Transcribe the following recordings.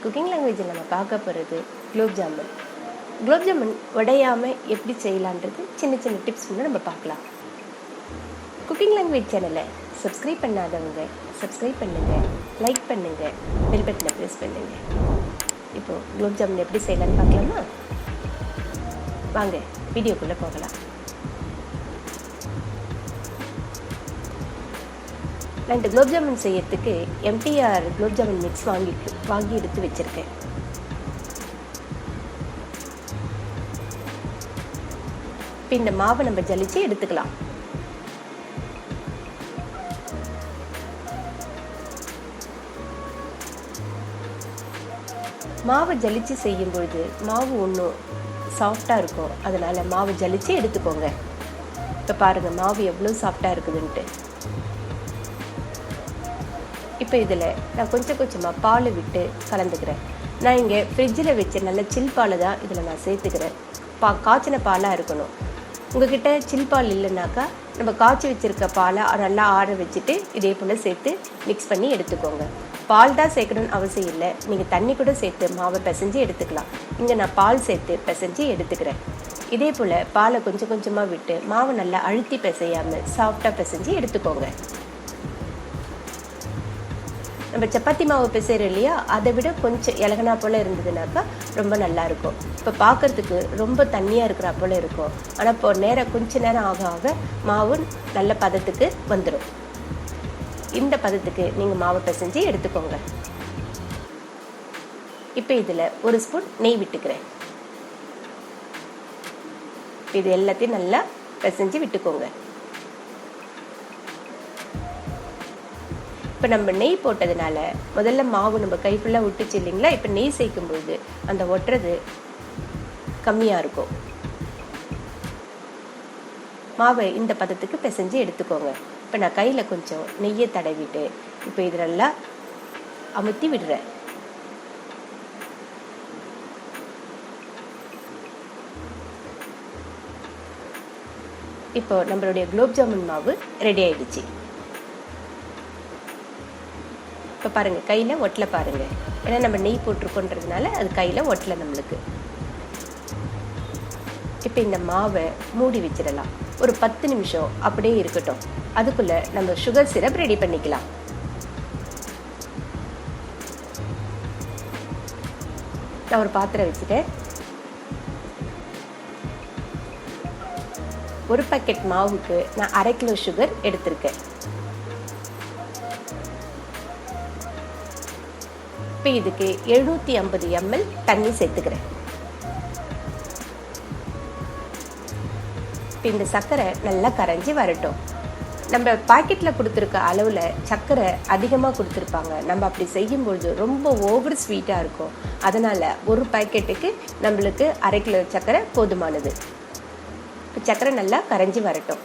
Cooking லாங்குவேஜில் நம்ம பார்க்க போகிறது குலோப் ஜாமுன். குலோப் ஜாமுன் உடையாமல் எப்படி செய்யலான்றது சின்ன சின்ன டிப்ஸ் வந்து நம்ம பார்க்கலாம். குக்கிங் லாங்குவேஜ் சேனலை சப்ஸ்கிரைப் பண்ணாதவங்க சப்ஸ்கிரைப் பண்ணுங்கள், லைக் பண்ணுங்கள், பெல் பட்டனை ப்ரெஸ் பண்ணுங்கள். இப்போது குலோப் ஜாமுன் எப்படி செய்யலான்னு பார்க்கலாமா? வாங்க வீடியோக்குள்ளே போகலாம். நான் இந்த குலோப் ஜாமுன் செய்யறதுக்கு எம்டிஆர் குலோப் ஜாமுன் மிக்ஸ் வாங்கி எடுத்து வச்சுருக்கேன். இப்போ இந்த மாவை நம்ம ஜலிச்சு எடுத்துக்கலாம். மாவை ஜலிச்சு செய்யும் பொழுது மாவு ஒன்றும் சாஃப்டாக இருக்கும், அதனால் மாவு ஜலிச்சு எடுத்துக்கோங்க. இப்போ பாருங்கள் மாவு எவ்வளோ சாஃப்டாக இருக்குதுன்ட்டு. இப்போ இதில் நான் கொஞ்சம் கொஞ்சமாக பால் விட்டு கலந்துக்கிறேன். நான் இங்கே ஃப்ரிட்ஜில் வச்ச நல்ல சில் பாலை தான் இதில் நான் சேர்த்துக்கிறேன். காய்ச்சின பாலாக இருக்கணும். உங்கள்கிட்ட சில் பால் இல்லைனாக்கா நம்ம காய்ச்சி வச்சுருக்க பாலை நல்லா ஆற வச்சுட்டு இதே போல் சேர்த்து மிக்ஸ் பண்ணி எடுத்துக்கோங்க. பால் தான் சேர்க்கணும்னு அவசியம் இல்லை, நீங்கள் தண்ணி கூட சேர்த்து மாவை பிசைஞ்சு எடுத்துக்கலாம். இங்கே நான் பால் சேர்த்து பிசைஞ்சு எடுத்துக்கிறேன். இதே போல் பாலை கொஞ்சம் கொஞ்சமாக விட்டு மாவை நல்லா அழுத்தி பிசையாமல் சாஃப்டாக பிசைஞ்சு எடுத்துக்கோங்க. நம்ம சப்பாத்தி மாவு பிசைறோம் இல்லையா, அதை விட கொஞ்சம் இலகனா போல் இருந்ததுனாக்கா ரொம்ப நல்லாயிருக்கும். இப்போ பார்க்குறதுக்கு ரொம்ப தண்ணியாக இருக்கிறா போல் இருக்கும், ஆனால் இப்போ கொஞ்ச நேரம் ஆக ஆக மாவு நல்ல பதத்துக்கு வந்துடும். இந்த பதத்துக்கு நீங்கள் மாவை பிசைஞ்சு எடுத்துக்கோங்க. இப்போ இதில் ஒரு ஸ்பூன் நெய் விட்டுக்கிறேன். இது எல்லாத்தையும் நல்லா பிசைஞ்சு விட்டுக்கோங்க. இப்போ நம்ம நெய் போட்டதுனால முதல்ல மாவு நம்ம கை ஃபுல்லாக விட்டுச்சு இல்லைங்களா, இப்போ நெய் சேர்க்கும்பொழுது அந்த ஒட்டுறது கம்மியாக இருக்கும். மாவை இந்த பதத்துக்கு பிசைஞ்சு எடுத்துக்கோங்க. இப்போ நான் கையில் கொஞ்சம் நெய்யை தடவிட்டு இப்போ இது நல்லா அமுத்தி விடுறேன். இப்போ நம்மளுடைய குலோப் ஜாமுன் மாவு ரெடி ஆயிடுச்சு. இப்போ பாருங்கள் கையில் ஒட்டலை பாருங்கள், ஏன்னா நம்ம நெய் போட்டிருக்கோன்றதுனால அது கையில் ஒட்டலை நம்மளுக்கு. இப்போ இந்த மாவை மூடி வச்சிடலாம். ஒரு 10 நிமிஷம் அப்படியே இருக்கட்டும். அதுக்குள்ளே நம்ம சுகர் சிரப் ரெடி பண்ணிக்கலாம். நான் ஒரு பாத்திரம் வச்சுட்டேன். ஒரு பாக்கெட் மாவுக்கு நான் 1/2 கிலோ சுகர் எடுத்திருக்கேன். இப்போ இதுக்கு 750 ml தண்ணி சேர்த்துக்கிறேன். இப்போ இந்த சர்க்கரை நல்லா கரைஞ்சி வரட்டும். நம்ம பாக்கெட்டில் கொடுத்துருக்க அளவில் சர்க்கரை அதிகமாக கொடுத்துருப்பாங்க. நம்ம அப்படி செய்யும்பொழுது ரொம்ப ஓவர் ஸ்வீட்டாக இருக்கும். அதனால் ஒரு பாக்கெட்டுக்கு நம்மளுக்கு 1/2 கிலோ சர்க்கரை போதுமானது. இப்போ சர்க்கரை நல்லா கரைஞ்சி வரட்டும்.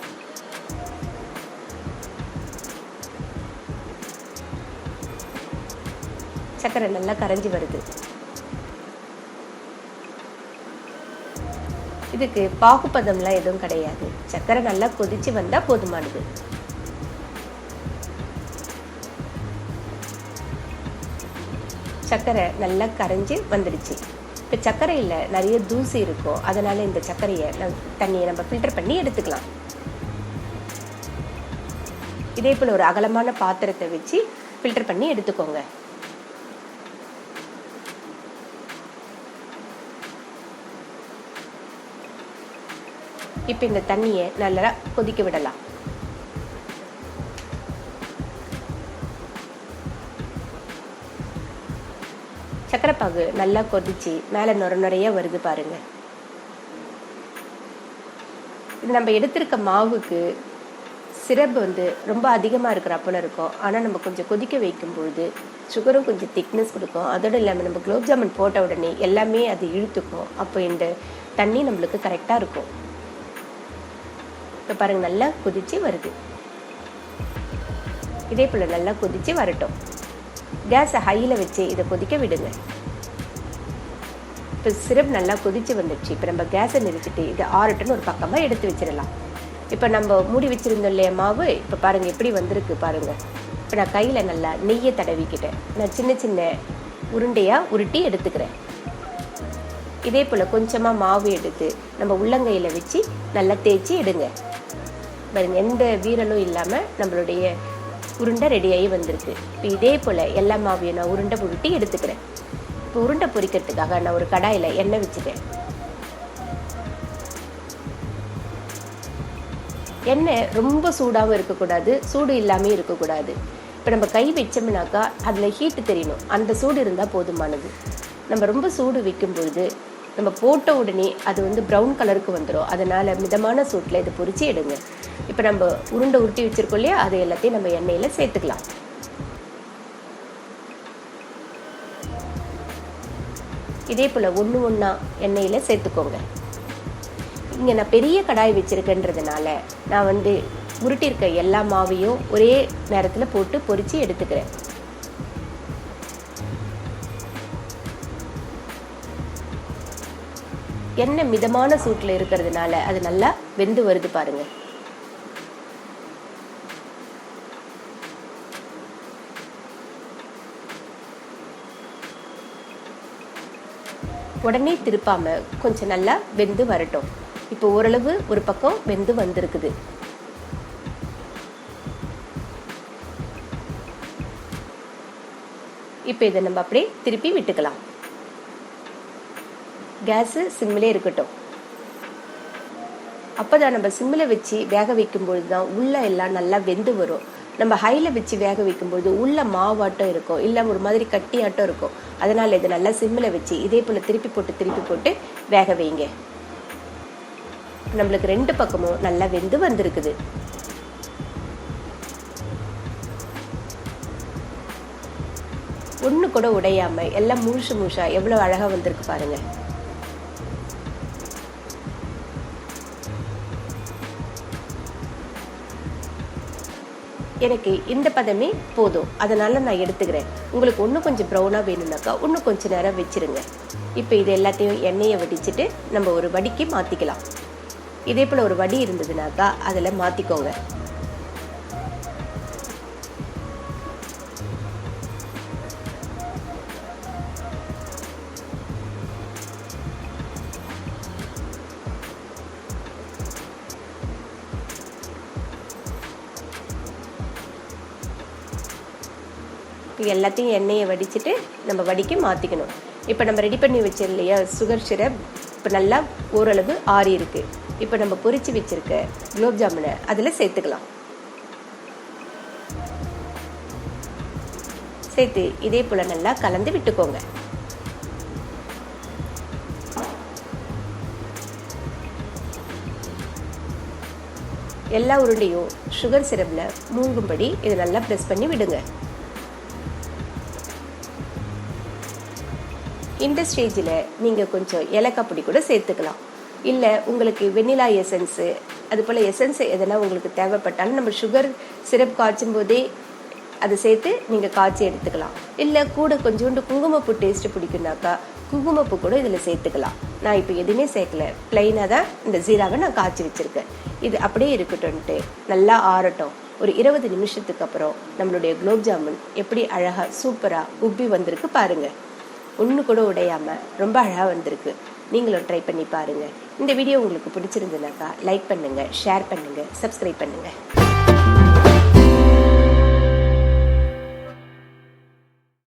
சர்க்கரை நல்லா கரைஞ்சி வருது. இதுக்கு பாகுபதம்லாம் எதுவும் கிடையாது, சர்க்கரை நல்லா கொதிச்சு வந்தால் போதுமானது. சர்க்கரை நல்லா கரைஞ்சி வந்துடுச்சு. இப்போ சர்க்கரையில் நிறைய தூசி இருக்கும், அதனால் இந்த சர்க்கரையை தண்ணியை நம்ம ஃபில்டர் பண்ணி எடுத்துக்கலாம். இதே போல் ஒரு அகலமான பாத்திரத்தை வச்சு ஃபில்டர் பண்ணி எடுத்துக்கோங்க. இப்போ இந்த தண்ணியை நல்லா கொதிக்க விடலாம். சக்கரைப்பாகு நல்லா கொதிச்சு மேலே நுரைய வருது பாருங்க. இது நம்ம எடுத்திருக்க மாவுக்கு சிரப் ரொம்ப அதிகமாக இருக்கிற போல இருக்கும், ஆனால் நம்ம கொஞ்சம் கொதிக்க வைக்கும் பொழுது சுகரும் கொஞ்சம் திக்னஸ் கொடுக்கும். அதோடு இல்லாமல் நம்ம குலோப் ஜாமுன் போட்ட உடனே எல்லாமே அது இழுத்துக்கும். அப்போ இந்த தண்ணி நம்மளுக்கு கரெக்டாக இருக்கும். இப்போ பாருங்கள் நல்லா கொதிச்சு வருது. இதே போல் நல்லா கொதிச்சு வரட்டும். கேஸை ஹையில் வச்சு இதை கொதிக்க விடுங்க. இப்போ சிரப் நல்லா கொதிச்சு வந்துடுச்சு. இப்போ நம்ம கேஸை நிறுத்திட்டு இதை ஆறட்டுன்னு ஒரு பக்கமாக எடுத்து வச்சிடலாம். இப்போ நம்ம மூடி வச்சுருந்தோம் இல்லையா மாவு, இப்போ பாருங்கள் எப்படி வந்திருக்கு பாருங்கள். இப்போ நான் கையில் நல்லா நெய்யை தடவிக்கிட்டேன். நான் சின்ன சின்ன உருண்டையாக உருட்டி எடுத்துக்கிறேன். இதே போல் கொஞ்சமாக மாவு எடுத்து நம்ம உள்ளங்கையில் வச்சு நல்லா தேய்ச்சி எடுங்க. பாருங்க, எந்த வீரலும் இல்லாமல் நம்மளுடைய உருண்டை ரெடியாகி வந்திருக்கு. இப்போ இதே போல் எல்லா மாவையும் நான் உருண்டை உருட்டி எடுத்துக்கிறேன். இப்போ உருண்டை பொரிக்கிறதுக்காக நான் ஒரு கடாயில் எண்ணெய் வச்சுக்கிறேன். எண்ணெய் ரொம்ப சூடாகவும் இருக்கக்கூடாது, சூடு இல்லாமல் இருக்கக்கூடாது. இப்போ நம்ம கை வச்சோம்னாக்கா அதில் ஹீட்டு தெரியணும், அந்த சூடு இருந்தால் போதுமானது. நம்ம ரொம்ப சூடு வைக்கும்பொழுது நம்ம போட்ட உடனே அது ப்ரௌன் கலருக்கு வந்துடும். அதனால் மிதமான சூட்டில் இதை பொரிச்சு எடுங்க. இப்போ நம்ம உருண்டை உருட்டி வச்சுருக்கோம் இல்லையா, அதை எல்லாத்தையும் நம்ம எண்ணெயில் சேர்த்துக்கலாம். இதே போல் ஒன்று ஒன்றா எண்ணெயில் சேர்த்துக்கோங்க. இங்கே நான் பெரிய கடாய் வச்சுருக்கேன்றதுனால நான் உருட்டியிருக்க எல்லா மாவையும் ஒரே நேரத்தில் போட்டு பொரித்து எடுத்துக்கிறேன். எண்ணெய் மிதமான சூட்டில் இருக்கிறதுனால அது நல்லா வெந்து வருது பாருங்க. உடனே திருப்பாம கொஞ்சம் நல்லா வெந்து வரட்டும். இப்போ ஓரளவு ஒரு பக்கம் வெந்து வந்திருக்குது. இப்போ இதை நம்ம அப்படியே திருப்பி விட்டுக்கலாம். கேஸு சிம்மிலே இருக்கட்டும். அப்போதான் நம்ம சிம்மில் வச்சு வேக வைக்கும்பொழுது தான் உள்ள எல்லாம் நல்லா வெந்து வரும். நம்ம ஹையில் வச்சு வேக வைக்கும்பொழுது உள்ள மாவாட்டம் இருக்கும், இல்லை ஒரு மாதிரி கட்டியாட்டம் இருக்கும். அதனால் இதை நல்லா சிம்மில் வச்சு இதே போல் திருப்பி போட்டு வேக வைங்க. நம்மளுக்கு 2 பக்கமும் நல்லா வெந்து வந்திருக்குது. ஒன்று கூட உடையாம எல்லாம் முழுசா எவ்வளோ அழகாக வந்திருக்கு பாருங்க. எனக்கு இந்த பதமே போதும், அதனால நான் எடுத்துக்கிறேன். உங்களுக்கு இன்னும் கொஞ்சம் ப்ரௌனாக வேணும்னாக்கா இன்னும் கொஞ்சம் நேரம் வச்சிருங்க. இப்போ இது எல்லாத்தையும் எண்ணெயை வடிச்சிட்டு நம்ம ஒரு வடிக்கு மாற்றிக்கலாம். இதே போல் ஒரு வடி இருந்ததுனாக்கா அதில் மாற்றிக்கோங்க. எல்லாத்தையும் எண்ணெயை வடிச்சிட்டு நம்ம வடிக்கு மாற்றிக்கணும். இப்போ நம்ம ரெடி பண்ணி வச்சிருக்க இல்லையா சுகர் சிரப், இப்போ நல்லா ஓரளவு ஆறி இருக்கு. இப்போ நம்ம பொரிச்சு வச்சிருக்க குலோப் ஜாமுனை அதில் சேர்த்துக்கலாம். சேர்த்து இதே போல் நல்லா கலந்து விட்டுக்கோங்க. எல்லா உருண்டையும் சுகர் சிரப்ல மூங்கும்படி இதை நல்லா ப்ரெஸ் பண்ணி விடுங்க. இந்த ஸ்டேஜில் நீங்கள் கொஞ்சம் ஏலக்காய் பொடி கூட சேர்த்துக்கலாம். இல்லை உங்களுக்கு வெண்ணிலா எசன்ஸு அது போல் எசன்ஸ் எதனா உங்களுக்கு தேவைப்பட்டாலும் நம்ம சுகர் சிரப் காய்ச்சும் போதே அதை சேர்த்து நீங்கள் காய்ச்சி எடுத்துக்கலாம். இல்லை கூட கொஞ்சோண்டு குங்குமப்பூ டேஸ்ட்டு பிடிக்கும்னாக்கா குங்குமப்பூ கூட இதில் சேர்த்துக்கலாம். நான் இப்போ எதுவுமே சேர்க்கல, பிளைனாக தான் இந்த ஜீராவை நான் காய்ச்சி வச்சுருக்கேன். இது அப்படியே இருக்கட்டும்ன்ட்டு நல்லா ஆறட்டும். ஒரு 20 நிமிஷத்துக்கு அப்புறம் நம்மளுடைய குலோப் ஜாமுன் எப்படி அழகாக சூப்பராக உப்பி வந்திருக்கு பாருங்கள். ஒன்று கூட உடையாமல் ரொம்ப அழகாக வந்திருக்கு. நீங்களும் ட்ரை பண்ணி பாருங்கள். இந்த வீடியோ உங்களுக்கு பிடிச்சிருந்துனாக்கா லைக் பண்ணுங்கள், ஷேர் பண்ணுங்கள், சப்ஸ்கிரைப் பண்ணுங்கள்.